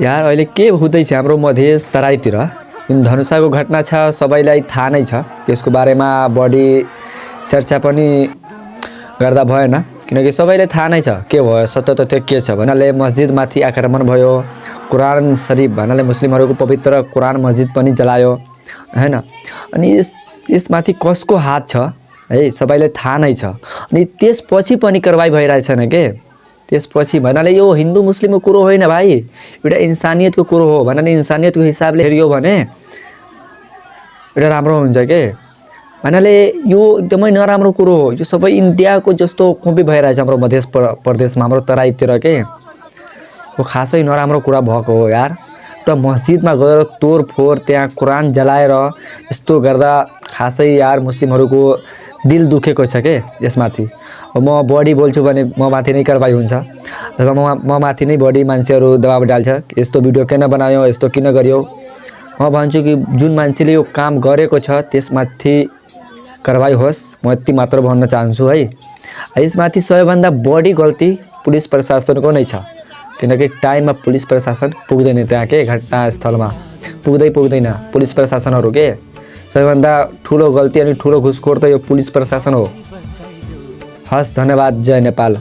यार अहिले के हुँदैछ हाम्रो मधेस तराईतिर जुन धनुषाको घटना छ सबैलाई थाहा नै छ। त्यसको बारेमा बढी चर्चा पनि गर्दा भएन किनकि सबैलाई थाहा नै छ के भयो, सत्य तथ्य के छ भन्नाले मस्जिदमाथि आक्रमण भयो, कुरान शरीफ भन्नाले मुस्लिमहरूको पवित्र कुरान मस्जिद पनि जलायो हैन। अनि यसमाथि कसको हात छ है सबैलाई थाहा नै छ। अनि त्यसपछि पनि कारबाही भइरहेछन् के, त्यसपछि भन्नाले यो हिन्दू मुस्लिमको कुरो होइन भाइ, एउटा इन्सानियतको कुरो हो। भन्नाले इन्सानियतको हिसाबले हेरियो भने एउटा राम्रो हुन्छ के, भन्नाले यो एकदमै नराम्रो कुरो हो। यो सबै इन्डियाको जस्तो कपी भइरहेछ हाम्रो मध्य प्रदेशमा, हाम्रो तराईतिर के, यो खासै नराम्रो कुरा भएको हो यार। एउटा मस्जिदमा गएर तोडफोड, त्यहाँ कुरान जलाएर यस्तो गर्दा खासै यार मुस्लिमहरूको दिल दुखेको छ के यसमाथि। म बढी बोल्छु भने म माथि नै कारबाही हुन्छ अथवा म माथि नै बढी मान्छेहरू दबाब डाल्छ, यस्तो भिडियो किन बनायो, यस्तो किन गरियो। म भन्छु कि जुन मान्छेले यो काम गरेको छ त्यसमाथि कारबाही होस्, म यति मात्र भन्न चाहन्छु है। यसमाथि सबैभन्दा बढी गल्ती पुलिस प्रशासनको नै छ किनकि टाइममा पुलिस प्रशासन पुग्दैन त्यहाँ के, घटनास्थलमा पुग्दैन पुलिस प्रशासनहरू के। सबैभन्दा ठुलो गल्ती अनि ठुलो घुसखोर त यो पुलिस प्रशासन हो। हस्, धन्यवाद। जय नेपाल।